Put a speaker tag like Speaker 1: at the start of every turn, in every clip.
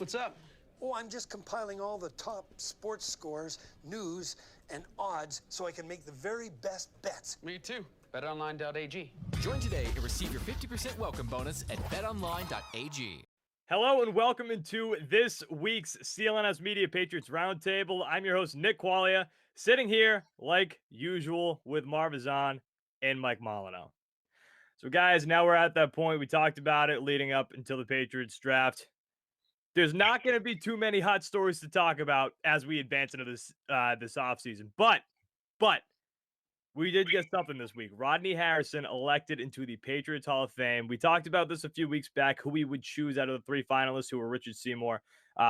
Speaker 1: What's up?
Speaker 2: Oh, I'm just compiling all the top sports scores, news, and odds so I can make the very best bets.
Speaker 1: Me too. BetOnline.ag.
Speaker 3: Join today and receive your 50% welcome bonus at betonline.ag.
Speaker 4: Hello and welcome into this week's CLNS Media Patriots Roundtable. I'm your host, Nick Qualia, sitting here like usual with Marvazan and Mike Molyneux. So guys, now we're at that point. We talked about it leading up until the Patriots draft. There's not going to be too many hot stories to talk about as we advance into this offseason. But we did get something this week. Rodney Harrison elected into the Patriots Hall of Fame. We talked about this a few weeks back, who we would choose out of the three finalists, who were Richard Seymour,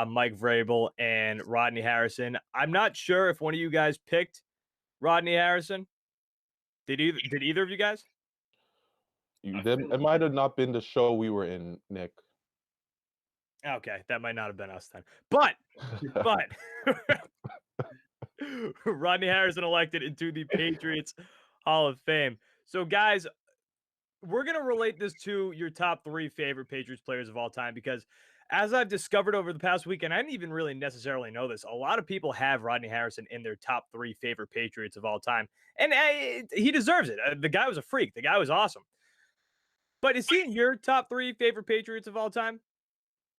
Speaker 4: Mike Vrabel, and Rodney Harrison. I'm not sure if one of you guys picked Rodney Harrison. Did either of you guys?
Speaker 5: It might have not been the show we were in, Nick.
Speaker 4: Okay, that might not have been us then. But Rodney Harrison elected into the Patriots Hall of Fame. So, guys, we're going to relate this to your top three favorite Patriots players of all time because, as I've discovered over the past week, and I didn't even really necessarily know this, a lot of people have Rodney Harrison in their top three favorite Patriots of all time. And he deserves it. The guy was a freak. The guy was awesome. But is he in your top three favorite Patriots of all time?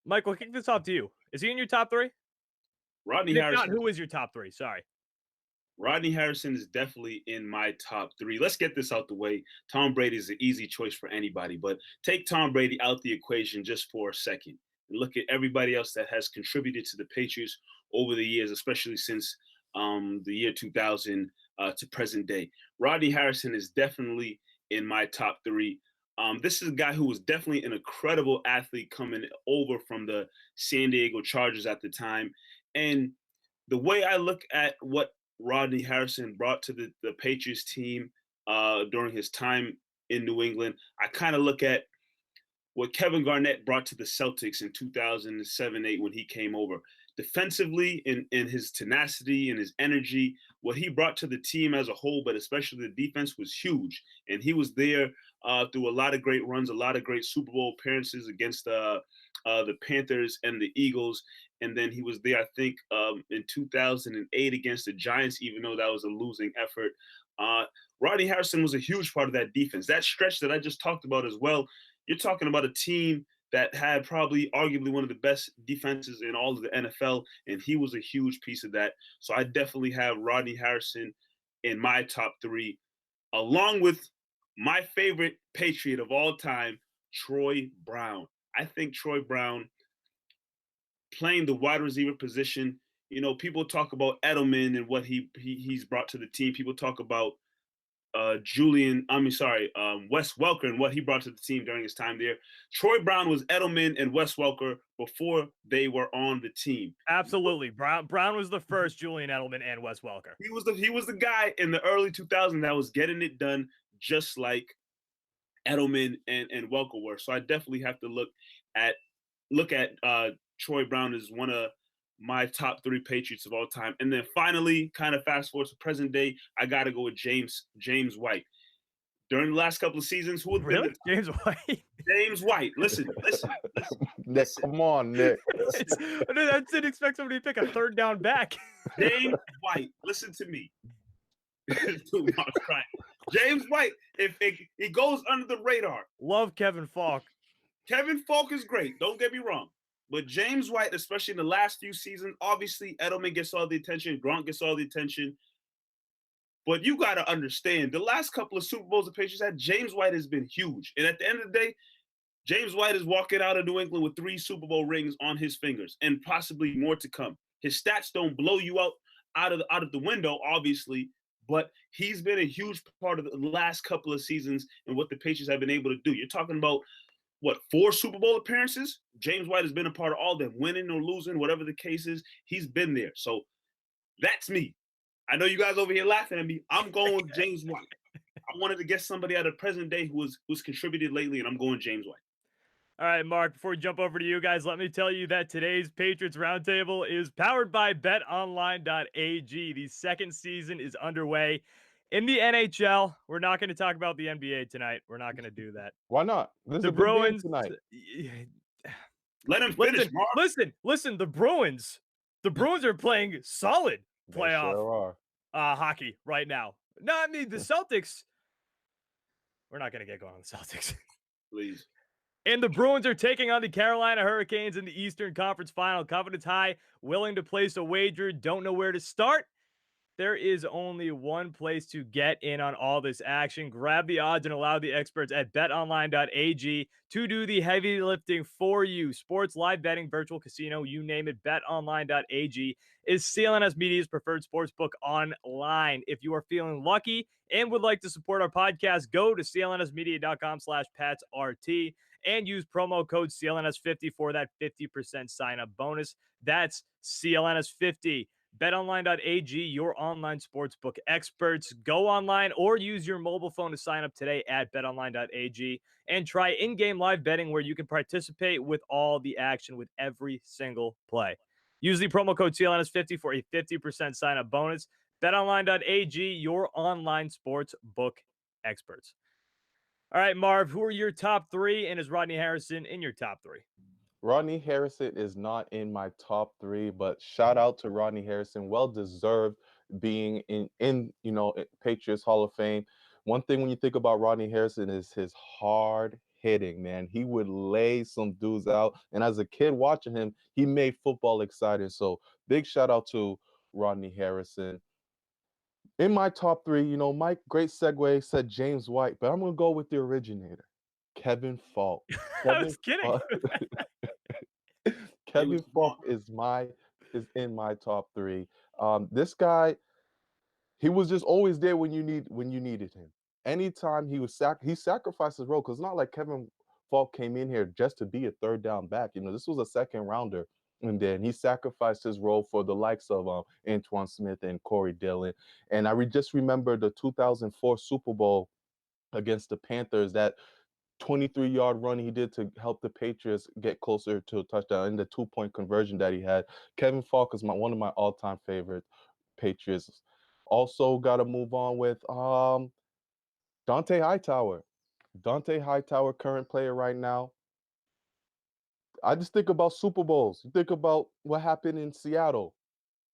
Speaker 4: Michael, I'll kick this off to you. Is he in your top three?
Speaker 6: Rodney Harrison.
Speaker 4: Who is your top three? Sorry.
Speaker 6: Rodney Harrison is definitely in my top three. Let's get this out the way. Tom Brady is an easy choice for anybody, but take Tom Brady out the equation just for a second and look at everybody else that has contributed to the Patriots over the years, especially since the year 2000 to present day. Rodney Harrison is definitely in my top three. This is a guy who was definitely an incredible athlete coming over from the San Diego Chargers at the time. And the way I look at what Rodney Harrison brought to the Patriots team during his time in New England, I kind of look at what Kevin Garnett brought to the Celtics in 2007-8 when he came over. Defensively, in his tenacity and his energy, what he brought to the team as a whole, but especially the defense, was huge. And he was there through a lot of great runs, a lot of great Super Bowl appearances against the Panthers and the Eagles. And then he was there, I think, in 2008 against the Giants, even though that was a losing effort. Rodney Harrison was a huge part of that defense. That stretch that I just talked about as well, you're talking about a team that had probably arguably one of the best defenses in all of the NFL, and he was a huge piece of that. So I definitely have Rodney Harrison in my top three, along with my favorite Patriot of all time, Troy Brown. I think Troy Brown, playing the wide receiver position, you know, people talk about Edelman and what he's brought to the team. People talk about Wes Welker and what he brought to the team during his time there. Troy Brown was Edelman and Wes Welker before they were on the team.
Speaker 4: Absolutely. Brown was the first Julian Edelman and Wes Welker.
Speaker 6: He was the guy in the early 2000s that was getting it done just like Edelman and Welker were. So I definitely have to look at Troy Brown as one of my top three Patriots of all time. And then finally, kind of fast forward to present day, I got to go with James White. During the last couple of seasons, who would
Speaker 4: really? James White?
Speaker 6: James White. Listen.
Speaker 5: Nick, come on, Nick.
Speaker 4: I didn't expect somebody to pick a third down back.
Speaker 6: James White, listen to me. James White, if he goes under the radar.
Speaker 4: Love Kevin Falk.
Speaker 6: Kevin Falk is great. Don't get me wrong. But James White, especially in the last few seasons, obviously Edelman gets all the attention, Gronk gets all the attention. But you got to understand, the last couple of Super Bowls the Patriots had, James White has been huge. And at the end of the day, James White is walking out of New England with 3 Super Bowl rings on his fingers and possibly more to come. His stats don't blow you out of the window, obviously, but he's been a huge part of the last couple of seasons and what the Patriots have been able to do. You're talking about, 4 Super Bowl appearances? James White has been a part of all of them, winning or losing, whatever the case is. He's been there. So that's me. I know you guys over here laughing at me. I'm going with James White. I wanted to get somebody out of present day who's contributed lately, and I'm going James White.
Speaker 4: All right, Mark, before we jump over to you guys, let me tell you that today's Patriots Roundtable is powered by betonline.ag. The second season is underway in the NHL. We're not going to talk about the NBA tonight. We're not going to do that.
Speaker 5: Why not?
Speaker 4: The Bruins tonight.
Speaker 6: Let him finish, Marv.
Speaker 4: Listen. The Bruins are playing solid
Speaker 5: They
Speaker 4: playoff
Speaker 5: sure are.
Speaker 4: hockey right now. No, I mean the Celtics. We're not gonna get going on the Celtics.
Speaker 6: Please.
Speaker 4: And the Bruins are taking on the Carolina Hurricanes in the Eastern Conference Final. Confidence high, willing to place a wager, don't know where to start. There is only one place to get in on all this action. Grab the odds and allow the experts at betonline.ag to do the heavy lifting for you. Sports, live betting, virtual casino, you name it, betonline.ag is CLNS Media's preferred sportsbook online. If you are feeling lucky and would like to support our podcast, go to clnsmedia.com/PatsRT and use promo code CLNS50 for that 50% sign-up bonus. That's CLNS50. BetOnline.ag, your online sportsbook experts. Go online or use your mobile phone to sign up today at betonline.ag and try in-game live betting where you can participate with all the action with every single play. Use the promo code CLNS50 for a 50% sign-up bonus. BetOnline.ag, your online sportsbook experts. All right, Marv, who are your top three, and is Rodney Harrison in your top three?
Speaker 5: Rodney Harrison is not in my top 3, but shout out to Rodney Harrison. Well deserved being in Patriots Hall of Fame. One thing when you think about Rodney Harrison is his hard hitting, man. He would lay some dudes out. And as a kid watching him, he made football exciting. So big shout out to Rodney Harrison. In my top 3, Mike, great segue, said James White, but I'm going to go with the originator, Kevin Falk.
Speaker 4: I was kidding.
Speaker 5: Kevin Falk is in my top 3. This guy, he was just always there when you needed him. Anytime he sacrificed his role, because it's not like Kevin Falk came in here just to be a third down back. This was a second rounder, and then he sacrificed his role for the likes of Antoine Smith and Corey Dillon. And I just remember the 2004 Super Bowl against the Panthers, that 23-yard run he did to help the Patriots get closer to a touchdown, and the 2-point conversion that he had. Kevin Falk is one of my all-time favorite Patriots. Also got to move on with Dante Hightower. Dante Hightower, current player right now. I just think about Super Bowls. You think about what happened in Seattle.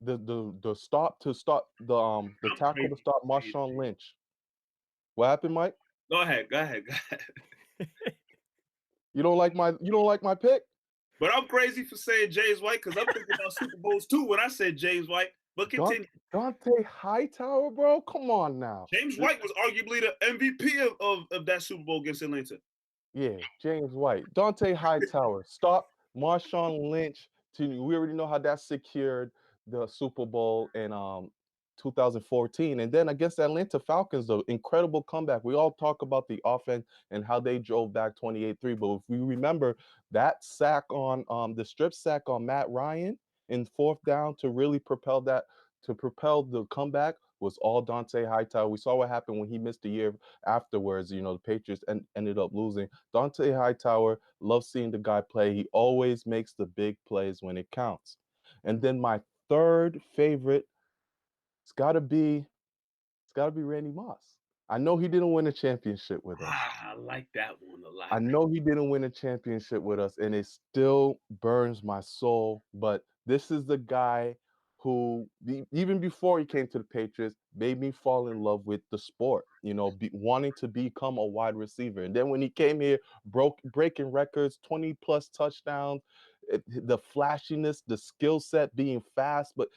Speaker 5: The tackle to stop Marshawn Lynch. What happened, Mike?
Speaker 6: Go ahead.
Speaker 5: You don't like my pick?
Speaker 6: But I'm crazy for saying James White because I'm thinking about Super Bowls too when I said James White. But continue.
Speaker 5: Dante Hightower, bro? Come on now.
Speaker 6: James White was arguably the MVP of that Super Bowl against Atlanta.
Speaker 5: Yeah, James White. Dante Hightower. Stop Marshawn Lynch. We already know how that secured the Super Bowl in 2014. And then against the Atlanta Falcons, the incredible comeback. We all talk about the offense and how they drove back 28-3. But if we remember that sack on the strip sack on Matt Ryan in 4th down to really propel the comeback was all Dante Hightower. We saw what happened when he missed a year afterwards. The Patriots ended up losing. Dante Hightower, love seeing the guy play. He always makes the big plays when it counts. And then my third favorite, it's got to be Randy Moss. I know he didn't win a championship with us.
Speaker 6: I like that one a lot.
Speaker 5: I know he didn't win a championship with us, and it still burns my soul. But this is the guy who, even before he came to the Patriots, made me fall in love with the sport, wanting to become a wide receiver. And then when he came here, breaking records, 20-plus touchdowns, the flashiness, the skill set, being fast, but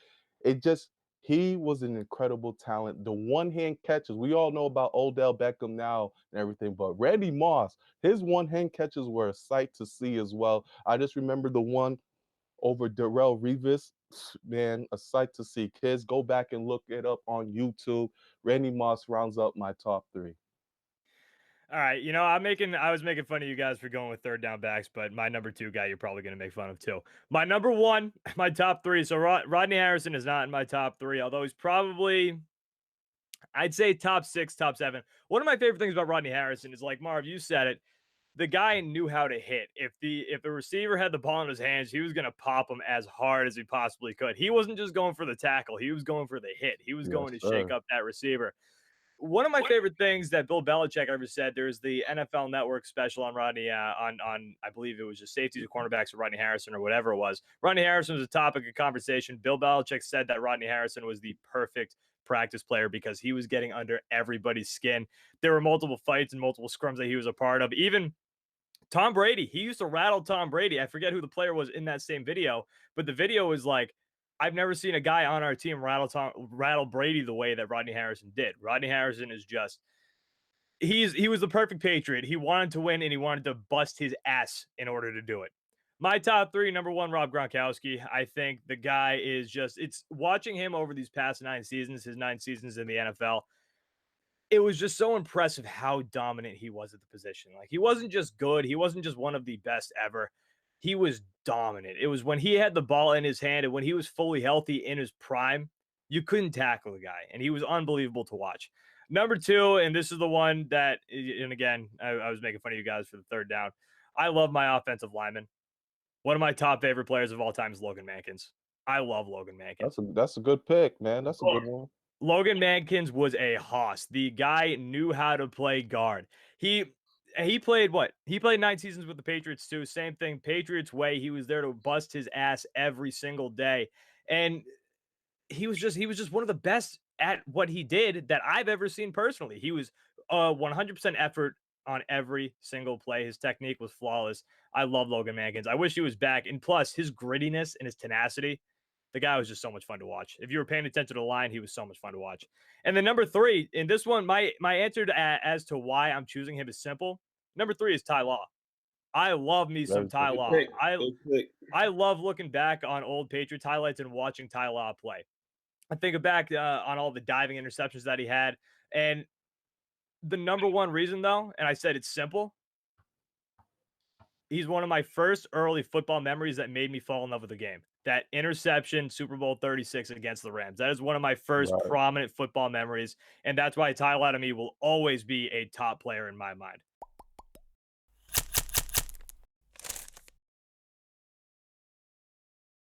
Speaker 5: he was an incredible talent. The one-hand catches, we all know about Odell Beckham now and everything, but Randy Moss, his one-hand catches were a sight to see as well. I just remember the one over Darrelle Revis, man, a sight to see. Kids, go back and look it up on YouTube. Randy Moss rounds up my top 3.
Speaker 4: All right, I was making fun of you guys for going with third down backs, but my number 2 guy you're probably going to make fun of too. My number 1, my top 3. So Rodney Harrison is not in my top 3, although he's probably, I'd say top 6, top 7. One of my favorite things about Rodney Harrison is, like Marv, you said it, the guy knew how to hit. If the receiver had the ball in his hands, he was going to pop him as hard as he possibly could. He wasn't just going for the tackle. He was going for the hit. He was going to shake up that receiver. one of my favorite things that Bill Belichick ever said, there's the NFL Network special on Rodney, on I believe it was just safeties or cornerbacks of Rodney Harrison or whatever it was. Rodney Harrison was a topic of conversation. Bill Belichick said that Rodney Harrison was the perfect practice player because he was getting under everybody's skin. There were multiple fights and multiple scrums that he was a part of. Even Tom Brady, he used to rattle Tom Brady. I forget who the player was in that same video, but the video was like, I've never seen a guy on our team rattle Brady the way that Rodney Harrison did. Rodney Harrison is just he was the perfect Patriot. He wanted to win and he wanted to bust his ass in order to do it. My top three, number one, Rob Gronkowski. I think the guy is just, it's watching him over these past 9 seasons, his 9 seasons in the NFL. It was just so impressive how dominant he was at the position. Like, he wasn't just good. He wasn't just one of the best ever. He was dominant. It was when he had the ball in his hand and when he was fully healthy in his prime, you couldn't tackle the guy. And he was unbelievable to watch. Number two, and this is the one that, and again, I was making fun of you guys for the third down. I love my offensive lineman. One of my top favorite players of all time is Logan Mankins. I love Logan Mankins.
Speaker 5: That's a good pick, man. That's a good one.
Speaker 4: Logan Mankins was a hoss. The guy knew how to play guard. He played what? He played 9 seasons with the Patriots too. Same thing, Patriots way. He was there to bust his ass every single day. And he was just one of the best at what he did that I've ever seen personally. He was 100% effort on every single play. His technique was flawless. I love Logan Mankins. I wish he was back. And plus, his grittiness and his tenacity, the guy was just so much fun to watch. If you were paying attention to the line, he was so much fun to watch. And then number three, in this one, my answer as to why I'm choosing him is simple. Number 3 is Ty Law. I love me some Ty Law. I love looking back on old Patriots highlights and watching Ty Law play. I think back on all the diving interceptions that he had. And the number one reason, though, and I said it's simple, he's one of my first early football memories that made me fall in love with the game. That interception, Super Bowl 36 against the Rams. That is one of my first prominent football memories. And that's why Ty Law to me will always be a top player in my mind.